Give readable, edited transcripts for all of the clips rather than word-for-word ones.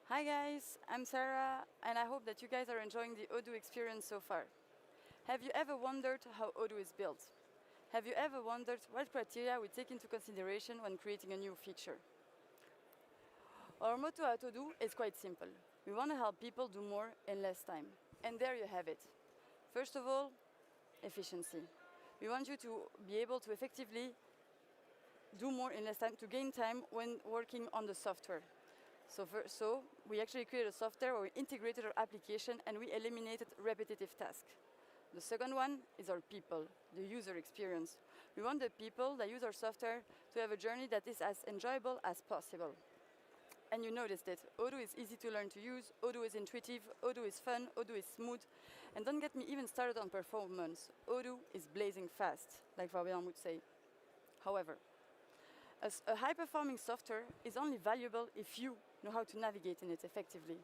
Hi guys, I'm Sarah, and I hope that you guys are enjoying the Odoo experience so far. Have you ever wondered how Odoo is built? Have you ever wondered what criteria we take into consideration when creating a new feature? Our motto at Odoo is quite simple. We want to help people do more in less time. And there you have it. First of all, efficiency. We want you to be able to effectively do more in less time, to gain time when working on the software. So we actually created a software where we integrated our application and we eliminated repetitive tasks. The second one is our people, the user experience. We want the people that use our software to have a journey that is as enjoyable as possible. And you noticed it. Odoo is easy to learn to use, Odoo is intuitive, Odoo is fun, Odoo is smooth. And don't get me even started on performance. Odoo is blazing fast, like Fabian would say. However, a high-performing software is only valuable if you know how to navigate in it effectively.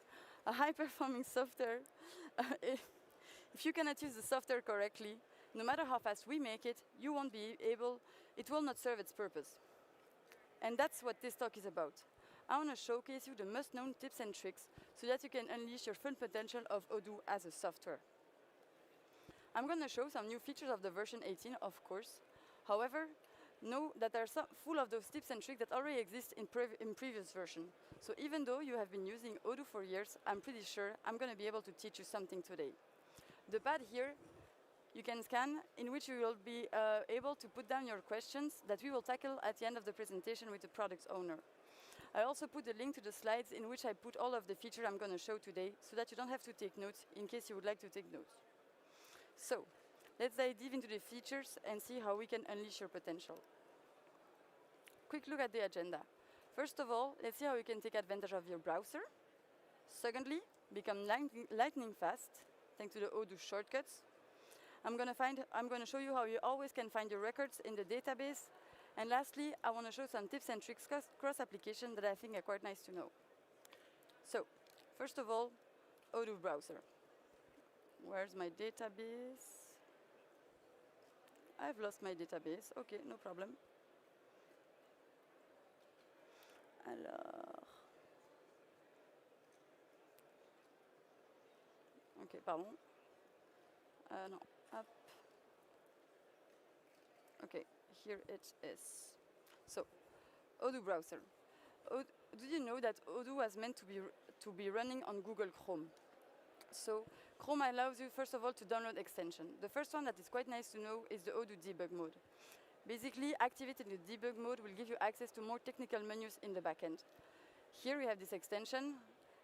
A high-performing software, if you cannot use the software correctly, no matter how fast we make it, you won't be able, it will not serve its purpose. And that's what this talk is about. I want to showcase you the must-known tips and tricks so that you can unleash your full potential of Odoo as a software. I'm going to show some new features of the version 18, of course. However, know that there are full of those tips and tricks that already exist in previous version. So even though you have been using Odoo for years, I'm pretty sure I'm going to be able to teach you something today. The pad here you can scan, in which you will be able to put down your questions that we will tackle at the end of the presentation with the product owner. I also put a link to the slides in which I put all of the features I'm going to show today, so that you don't have to take notes in case you would like to take notes. So, let's dive into the features and see how we can unleash your potential. Quick look at the agenda. First of all, let's see how you can take advantage of your browser. Secondly, become lightning fast, thanks to the Odoo shortcuts. I'm going to show you how you always can find your records in the database. And lastly, I want to show some tips and tricks cross-application that I think are quite nice to know. So, first of all, Odoo browser. Where's my database? I've lost my database. Okay, no problem. Alors. Ok, pardon. Non, up. Okay, here it is. So, Odoo browser. Do you know that Odoo was meant to be running on Google Chrome? So, Chrome allows you, first of all, to download extension. The first one that is quite nice to know is the Odoo debug mode. Basically, activating the debug mode will give you access to more technical menus in the backend. Here we have this extension.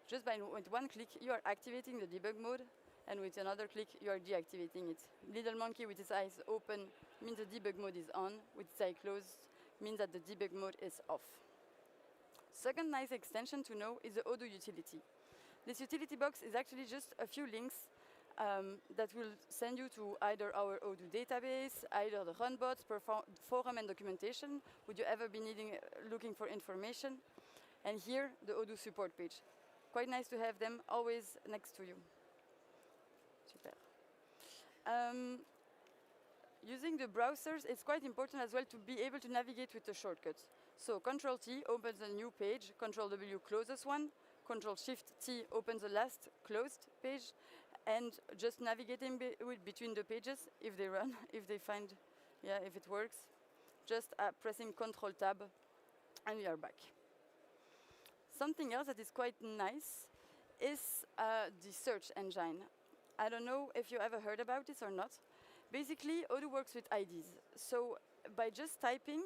Just with one click, you are activating the debug mode, and with another click, you are deactivating it. Little monkey with its eyes open means the debug mode is on. With its eye closed means that the debug mode is off. Second nice extension to know is the Odoo utility. This utility box is actually just a few links that will send you to either our Odoo database, either the runbots, forum and documentation, would you ever be looking for information, and here the Odoo support page. Quite nice to have them always next to you. Super. Using the browsers, it's quite important as well to be able to navigate with the shortcuts. So Ctrl-T opens a new page, Ctrl-W closes one, Ctrl-Shift-T opens the last closed page, and just navigating between the pages, if they run, if it works, just pressing Ctrl-Tab, and we are back. Something else that is quite nice is the search engine. I don't know if you ever heard about this or not. Basically, Odoo works with IDs. So by just typing,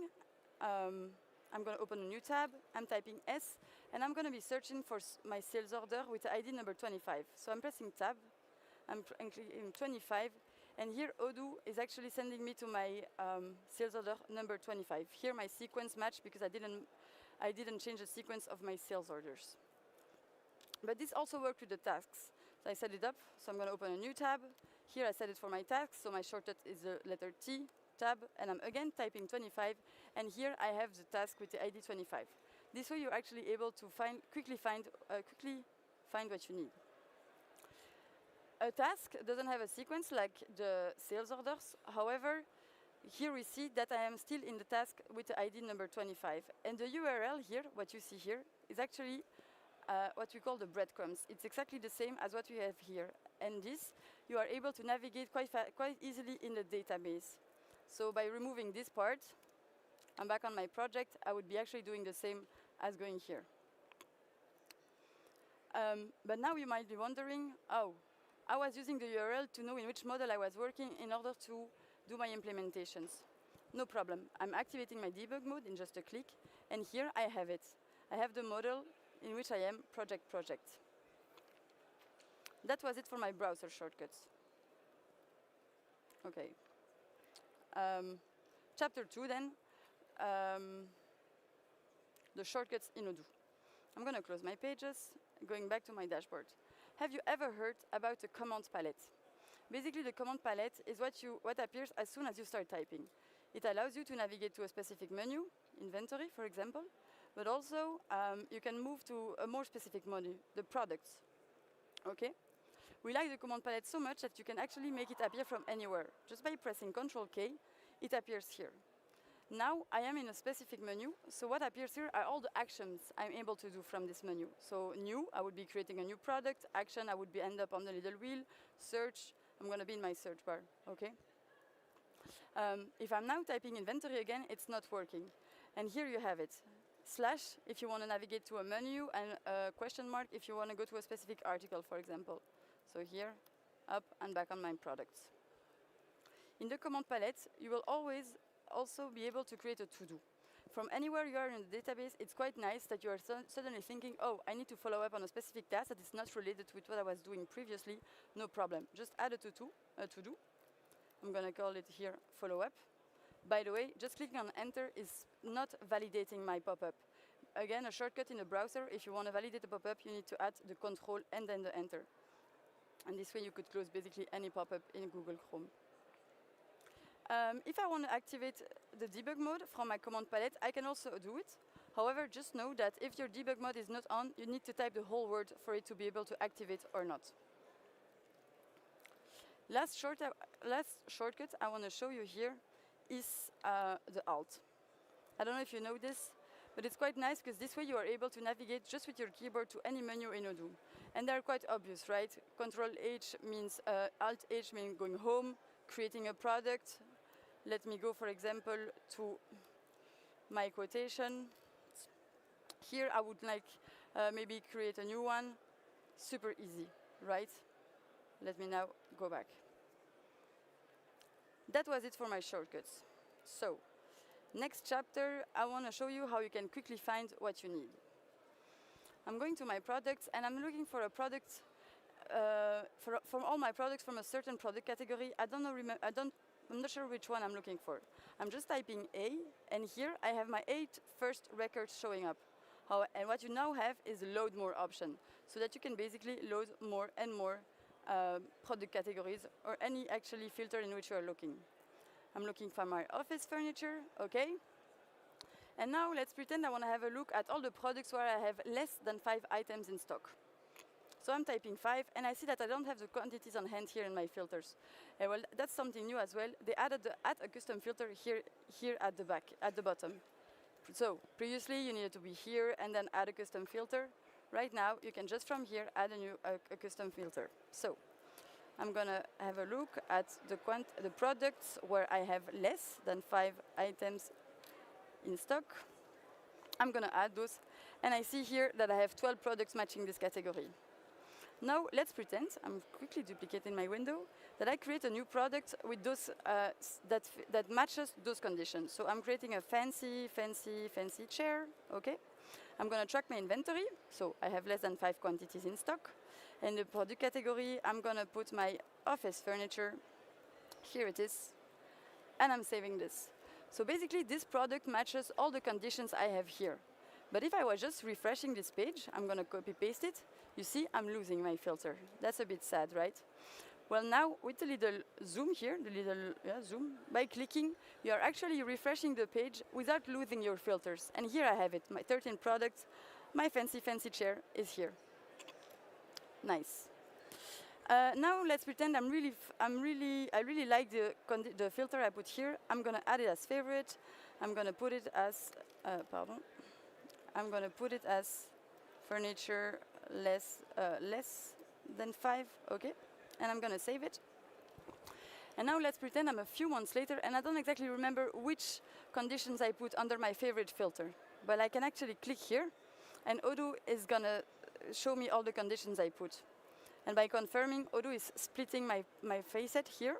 I'm going to open a new tab, I'm typing S, and I'm going to be searching for my sales order with the ID number 25. So I'm pressing Tab, I'm clicking 25, and here Odoo is actually sending me to my sales order number 25. Here my sequence match because I didn't change the sequence of my sales orders. But this also works with the tasks. So I set it up, so I'm going to open a new tab. Here I set it for my tasks, so my shortcut is the letter T, tab, and I'm again typing 25, and here I have the task with the ID 25. This way you're actually able to quickly find what you need. A task doesn't have a sequence like the sales orders. However, here we see that I am still in the task with the ID number 25. And the URL here, what you see here, is actually what we call the breadcrumbs. It's exactly the same as what we have here. And this, you are able to navigate quite easily in the database. So by removing this part, I'm back on my project. I would be actually doing the same as going here. But now you might be wondering, oh, I was using the URL to know in which model I was working in order to do my implementations. No problem. I'm activating my debug mode in just a click, and here I have it. I have the model in which I am project. That was it for my browser shortcuts. Okay. Chapter 2 then, the shortcuts in Odoo. I'm going to close my pages, going back to my dashboard. Have you ever heard about the command palette? Basically, the command palette is what appears as soon as you start typing. It allows you to navigate to a specific menu, inventory, for example, but also you can move to a more specific menu, the products. Okay? We like the command palette so much that you can actually make it appear from anywhere. Just by pressing Ctrl-K, it appears here. Now I am in a specific menu, so what appears here are all the actions I'm able to do from this menu. So new, I would be creating a new product. Action, I would end up on the little wheel. Search, I'm going to be in my search bar. Okay. If I'm now typing inventory again, it's not working. And here you have it. Slash, if you want to navigate to a menu, and a question mark if you want to go to a specific article, for example. So here, up and back on my products. In the command palette, you will always also be able to create a to-do. From anywhere you are in the database, it's quite nice that you are suddenly thinking, oh, I need to follow up on a specific task that is not related with what I was doing previously. No problem. Just add a to-do. I'm going to call it here follow up. By the way, just clicking on enter is not validating my pop-up. Again, a shortcut in the browser, if you want to validate a pop-up, you need to add the control and then the enter. And this way you could close basically any pop-up in Google Chrome. If I want to activate the debug mode from my command palette, I can also do it. However, just know that if your debug mode is not on, you need to type the whole word for it to be able to activate or not. Last shortcut I want to show you here is the Alt. I don't know if you know this, but it's quite nice because this way you are able to navigate just with your keyboard to any menu in Odoo. And they're quite obvious, right? Control-H means, Alt-H means going home, creating a product. Let me go, for example, to my quotation. Here I would like maybe create a new one. Super easy, right? Let me now go back. That was it for my shortcuts. So, next chapter, I want to show you how you can quickly find what you need. I'm going to my products, and I'm looking for a product from all my products from a certain product category. I'm not sure which one I'm looking for. I'm just typing A, and here I have my 8 first records showing up. And what you now have is a load more option, so that you can basically load more and more product categories or any actually filter in which you are looking. I'm looking for my office furniture, okay? And now let's pretend I want to have a look at all the products where I have less than 5 items in stock. So I'm typing 5, and I see that I don't have the quantities on hand here in my filters. Well, that's something new as well. They added the add a custom filter here at the bottom. So previously you needed to be here and then add a custom filter. Right now you can just from here add a custom filter. So I'm gonna have a look at the products where I have less than 5 items in stock. I'm gonna add those, and I see here that I have 12 products matching this category. Now let's pretend, I'm quickly duplicating my window, that I create a new product with those that matches those conditions. So I'm creating a fancy chair, okay? I'm gonna track my inventory, so I have less than 5 quantities in stock. In the product category, I'm gonna put my office furniture. Here it is, and I'm saving this. So basically this product matches all the conditions I have here. But if I was just refreshing this page, I'm gonna copy paste it, you see I'm losing my filter. That's a bit sad, right? Well, now with the little zoom here, zoom, by clicking, you are actually refreshing the page without losing your filters. And here I have it, my 13 products, my fancy chair is here. Nice. Now let's pretend I really like the filter I put here. I'm gonna add it as favorite. I'm gonna put it as, I'm gonna put it as furniture less than 5, okay? And I'm gonna save it. And now let's pretend I'm a few months later and I don't exactly remember which conditions I put under my favorite filter. But I can actually click here and Odoo is gonna show me all the conditions I put. And by confirming, Odoo is splitting my facet here.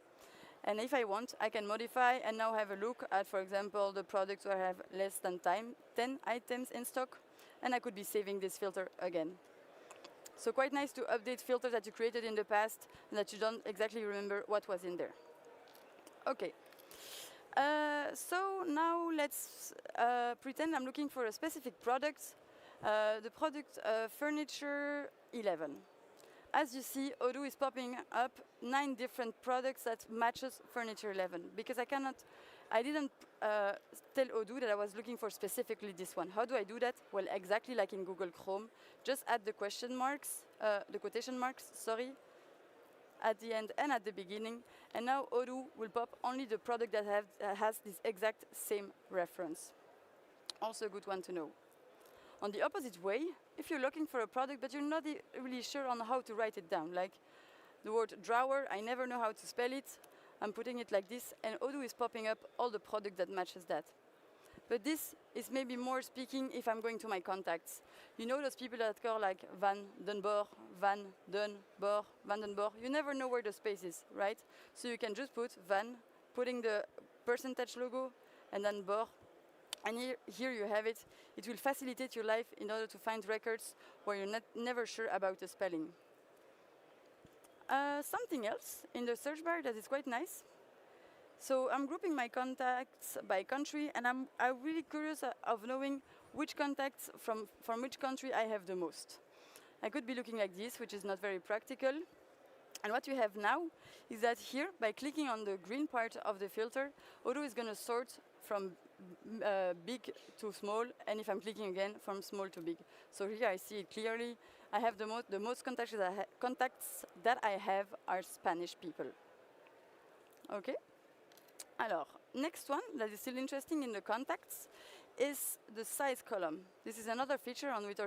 And if I want, I can modify and now have a look at, for example, the products where I have less than 10 items in stock. And I could be saving this filter again. So quite nice to update filters that you created in the past and that you don't exactly remember what was in there. Okay. So now let's pretend I'm looking for a specific product. The product furniture 11. As you see, Odoo is popping up 9 different products that matches furniture 11 because I didn't tell Odoo that I was looking for specifically this one. How do I do that? Well, exactly like in Google Chrome, just add the quotation marks, sorry, at the end and at the beginning, and now Odoo will pop only the product that has this exact same reference. Also a good one to know. On the opposite way, if you're looking for a product but you're not really sure on how to write it down, like the word drawer, I never know how to spell it, I'm putting it like this, and Odoo is popping up all the product that matches that. But this is maybe more speaking if I'm going to my contacts. You know those people that call like Van den Boer, Van den Boer, Van den Boer. You never know where the space is, right? So you can just put Van, putting the percentage logo, and then Boer. And here you have it. It will facilitate your life in order to find records where you're never sure about the spelling. Something else in the search bar that is quite nice. So I'm grouping my contacts by country, and I'm really curious of knowing which contacts from which country I have the most. I could be looking like this, which is not very practical. And what you have now is that here, by clicking on the green part of the filter, Odoo is going to sort from big to small, and if I'm clicking again, from small to big. So here I see it clearly. I have the most contacts that I have are Spanish people. Okay. Alors, next one that is still interesting in the contacts is the size column. This is another feature on which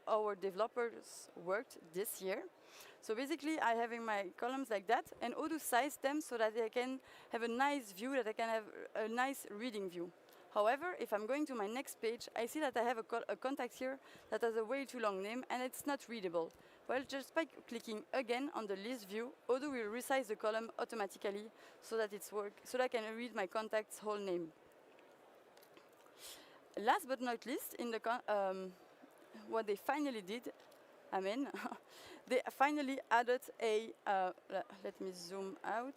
our developers worked this year. So basically, I have in my columns like that, and Odoo sized them so that I can have a nice view, that I can have a nice reading view. However, if I'm going to my next page, I see that I have a contact here that has a way too long name, and it's not readable. Well, just by clicking again on the list view, Odoo will resize the column automatically so that I can read my contact's whole name. Last but not least, in the what they finally did, amen, they finally added a, let me zoom out,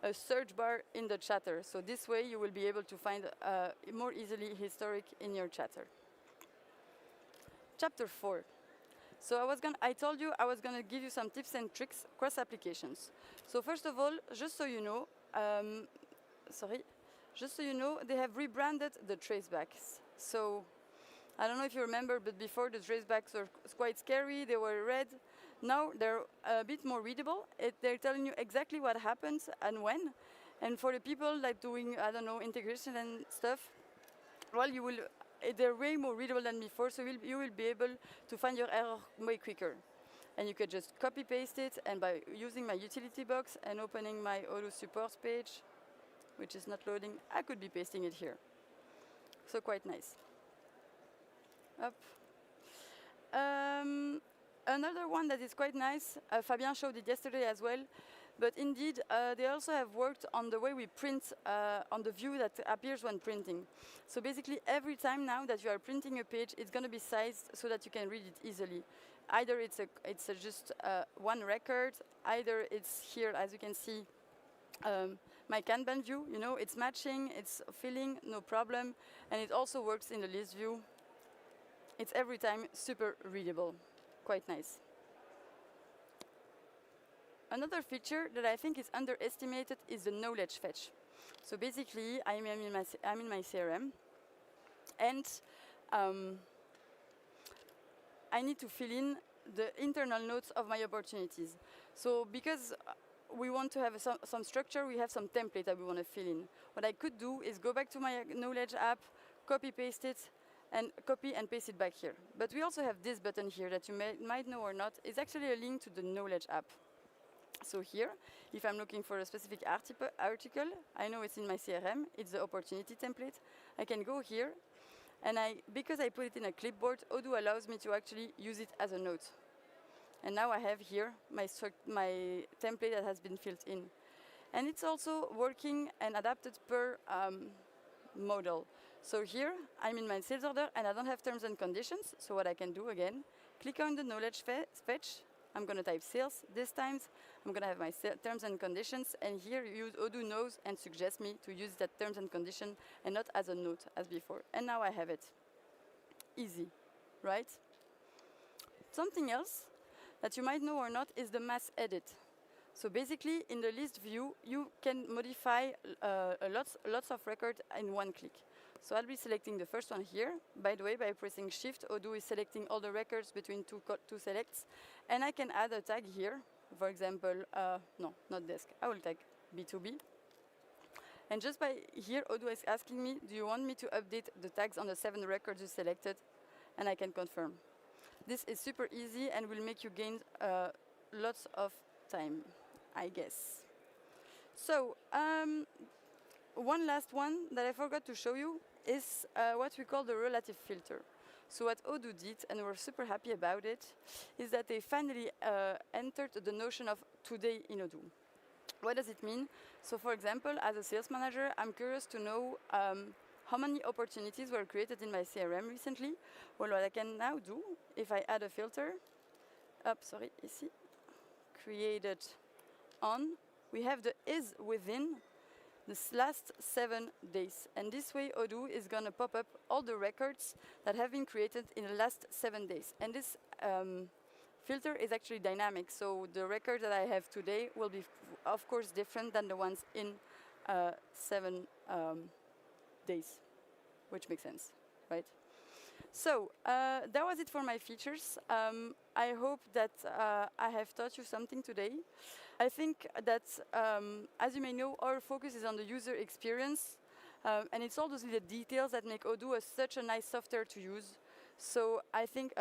a search bar in the chatter. So this way you will be able to find more easily historic in your chatter. Chapter 4. So I told you I was going to give you some tips and tricks cross applications. So first of all, just so you know, they have rebranded the tracebacks. So I don't know if you remember, but before the tracebacks were quite scary. They were red. Now they're a bit more readable. They're telling you exactly what happens and when. And for the people like doing, I don't know, integration and stuff, well, they're way more readable than before, so you will be able to find your error way quicker. And you could just copy-paste it, and by using my utility box and opening my Odoo support page, which is not loading, I could be pasting it here. So quite nice. Up. Another one that is quite nice, Fabien showed it yesterday as well, but indeed, they also have worked on the way we print on the view that appears when printing. So basically, every time now that you are printing a page, it's going to be sized so that you can read it easily. Either it's just one record, either it's here, as you can see, my Kanban view. You know, it's matching, it's filling, no problem, and it also works in the list view. It's every time super readable, quite nice. Another feature that I think is underestimated is the knowledge fetch. So basically, I'm in my CRM, and I need to fill in the internal notes of my opportunities. So because we want to have some structure, we have some template that we want to fill in. What I could do is go back to my knowledge app, copy-paste it, and copy and paste it back here. But we also have this button here that you might know or not. It's actually a link to the Knowledge app. So here, if I'm looking for a specific article, I know it's in my CRM, it's the opportunity template. I can go here, and because I put it in a clipboard, Odoo allows me to actually use it as a note. And now I have here my template that has been filled in. And it's also working and adapted per model. So here, I'm in my sales order, and I don't have terms and conditions. So what I can do again, click on the knowledge fetch. I'm going to type sales this time. I'm going to have my terms and conditions. And here, Odoo knows and suggests me to use that terms and condition and not as a note as before. And now I have it. Easy, right? Something else that you might know or not is the mass edit. So basically, in the list view, you can modify lots of records in one click. So I'll be selecting the first one here. By the way, by pressing Shift, Odoo is selecting all the records between two selects. And I can add a tag here. For example, no, not desk. I will tag B2B. And just by here, Odoo is asking me, do you want me to update the tags on the 7 records you selected? And I can confirm. This is super easy and will make you gain lots of time, I guess. So one last one that I forgot to show you is what we call the relative filter. So what Odoo did, and we're super happy about it, is that they finally entered the notion of today in Odoo. What does it mean? So for example, as a sales manager, I'm curious to know how many opportunities were created in my CRM recently. Well, what I can now do, if I add a filter, ici, created on, we have the is within this last 7 days. And this way, Odoo is going to pop up all the records that have been created in the last 7 days. And this filter is actually dynamic. So the record that I have today will be, of course, different than the ones in 7 days, which makes sense, right? So that was it for my features. I hope that I have taught you something today. I think that, as you may know, our focus is on the user experience, and it's all those little details that make Odoo such a nice software to use. So I think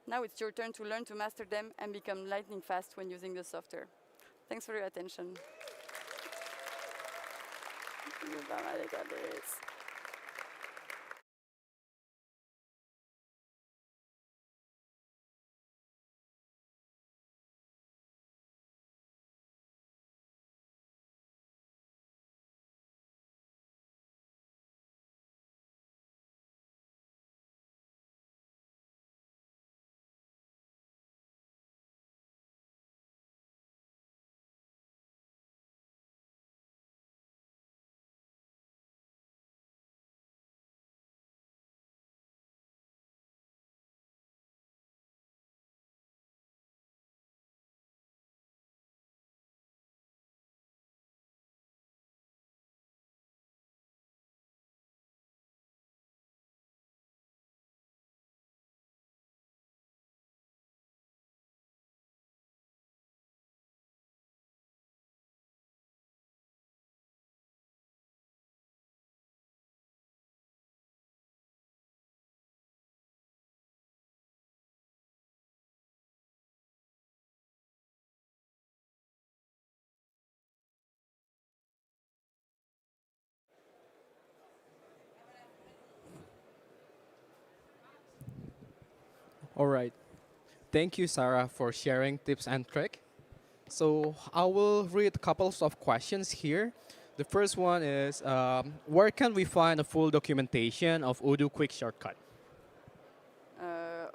now it's your turn to learn to master them and become lightning fast when using the software. Thanks for your attention. All right. Thank you, Sarah, for sharing tips and tricks. So I will read a couple of questions here. The first one is, where can we find a full documentation of Odoo Quick Shortcut?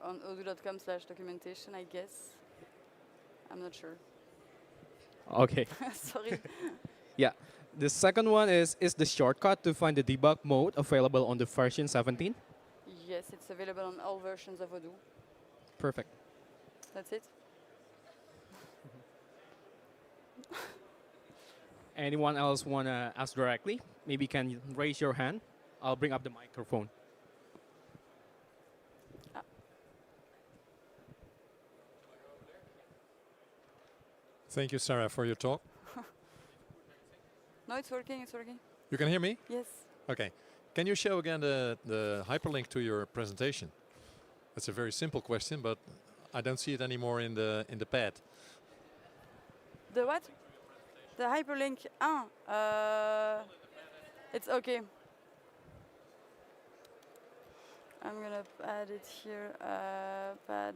On odoo.com/documentation, I guess. I'm not sure. Okay. Sorry. Yeah. The second one is the shortcut to find the debug mode available on the version 17? Yes, it's available on all versions of Odoo. Perfect. That's it. Anyone else want to ask directly? Maybe you can raise your hand. I'll bring up the microphone. Thank you, Sarah, for your talk. No, it's working, it's working. You can hear me? Yes. Okay. Can you show again the hyperlink to your presentation? That's a very simple question, but I don't see it anymore in the pad. The what? The hyperlink. It's okay. I'm gonna add it here. Pad.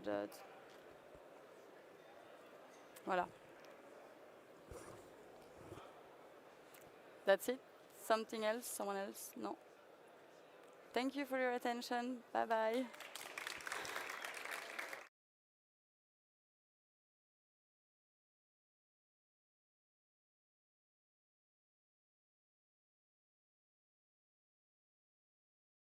Voilà. That's it. Something else? Someone else? No. Thank you for your attention. Bye bye.